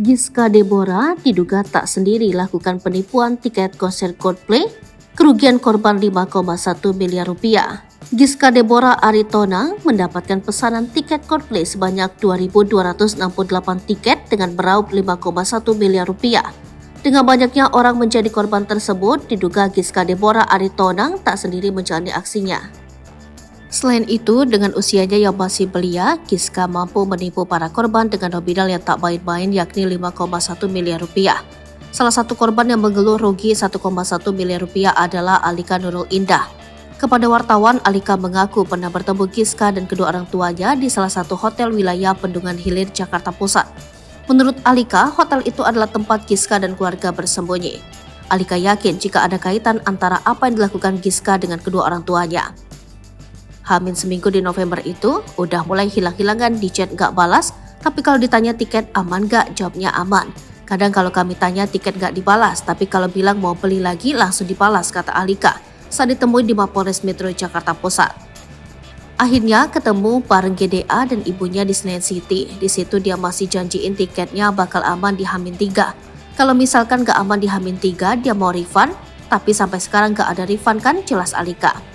Giska Deborah diduga tak sendiri lakukan penipuan tiket konser Coldplay, kerugian korban 5,1 miliar rupiah. Giska Deborah Aritonang mendapatkan pesanan tiket Coldplay sebanyak 2.268 tiket dengan meraup 5,1 miliar rupiah. Dengan banyaknya orang menjadi korban tersebut, diduga Giska Deborah Aritonang tak sendiri menjalani aksinya. Selain itu, dengan usianya yang masih belia, Giska mampu menipu para korban dengan nominal yang tak main-main yakni 5,1 miliar rupiah. Salah satu korban yang mengeluh rugi 1,1 miliar rupiah adalah Alika Nurul Indah. Kepada wartawan, Alika mengaku pernah bertemu Giska dan kedua orang tuanya di salah satu hotel wilayah Bendungan Hilir, Jakarta Pusat. Menurut Alika, hotel itu adalah tempat Giska dan keluarga bersembunyi. Alika yakin jika ada kaitan antara apa yang dilakukan Giska dengan kedua orang tuanya. Hamin seminggu di November itu, udah mulai hilang-hilangan di chat gak balas, tapi kalau ditanya tiket aman gak, jawabnya aman. Kadang kalau kami tanya tiket gak dibalas, tapi kalau bilang mau beli lagi langsung dibalas, kata Alika saat ditemui di Mapolres Metro Jakarta Pusat. Akhirnya ketemu bareng GDA dan ibunya di Senayan City. Di situ dia masih janjiin tiketnya bakal aman di Hamin 3. Kalau misalkan gak aman di Hamin 3, dia mau refund, tapi sampai sekarang gak ada refund kan, jelas Alika.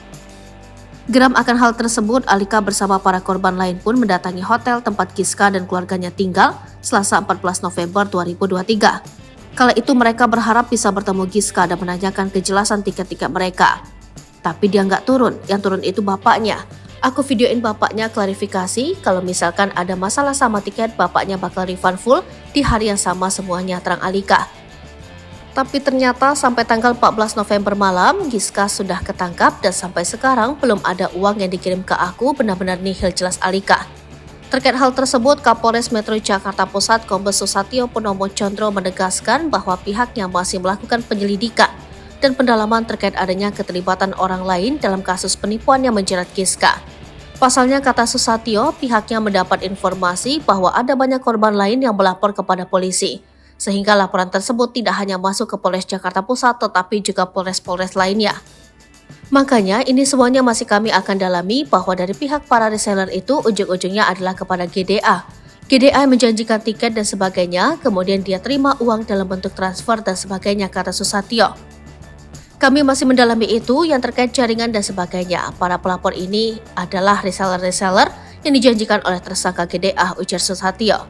Geram akan hal tersebut, Alika bersama para korban lain pun mendatangi hotel tempat Giska dan keluarganya tinggal Selasa 14 November 2023. Kala itu mereka berharap bisa bertemu Giska dan menanyakan kejelasan tiket-tiket mereka. Tapi dia nggak turun, yang turun itu bapaknya. Aku videoin bapaknya klarifikasi, kalau misalkan ada masalah sama tiket, bapaknya bakal refund full di hari yang sama semuanya, terang Alika. Tapi ternyata sampai tanggal 14 November malam, Giska sudah ketangkap dan sampai sekarang belum ada uang yang dikirim ke aku, benar-benar nihil, jelas Alika. Terkait hal tersebut, Kapolres Metro Jakarta Pusat Kombes Susatyo Purnomo Condro menegaskan bahwa pihaknya masih melakukan penyelidikan dan pendalaman terkait adanya keterlibatan orang lain dalam kasus penipuan yang menjerat Giska. Pasalnya, kata Susatyo, pihaknya mendapat informasi bahwa ada banyak korban lain yang melapor kepada polisi. Sehingga laporan tersebut tidak hanya masuk ke Polres Jakarta Pusat tetapi juga Polres-Polres lainnya. Makanya ini semuanya masih kami akan dalami bahwa dari pihak para reseller itu ujung-ujungnya adalah kepada GDA. GDA menjanjikan tiket dan sebagainya, kemudian dia terima uang dalam bentuk transfer dan sebagainya, kata Susatyo. Kami masih mendalami itu yang terkait jaringan dan sebagainya. Para pelapor ini adalah reseller-reseller yang dijanjikan oleh tersangka GDA, ujar Susatyo.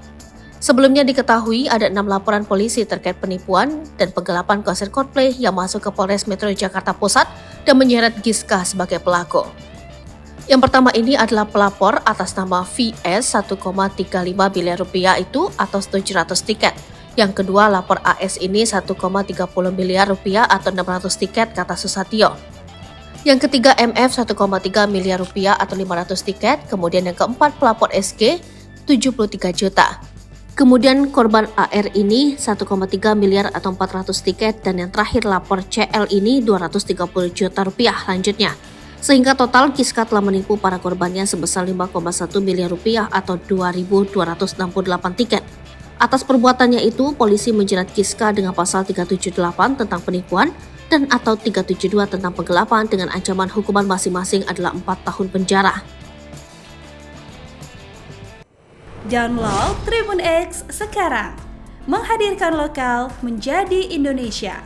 Sebelumnya diketahui ada 6 laporan polisi terkait penipuan dan penggelapan konser Coldplay yang masuk ke Polres Metro Jakarta Pusat dan menyeret Giska sebagai pelaku. Yang pertama ini adalah pelapor atas nama VS 1,35 miliar rupiah itu atau 700 tiket. Yang kedua lapor AS ini 1,30 miliar rupiah atau 600 tiket, kata Susatyo. Yang ketiga MF 1,3 miliar rupiah atau 500 tiket. Kemudian yang keempat pelapor SG 73 juta. Kemudian korban AR ini 1,3 miliar atau 400 tiket dan yang terakhir lapor CL ini 230 juta rupiah lanjutnya. Sehingga total Giska telah menipu para korbannya sebesar 5,1 miliar rupiah atau 2.268 tiket. Atas perbuatannya itu, polisi menjerat Giska dengan pasal 378 tentang penipuan dan atau 372 tentang penggelapan dengan ancaman hukuman masing-masing adalah 4 tahun penjara. Download Tribun X sekarang, menghadirkan lokal menjadi Indonesia.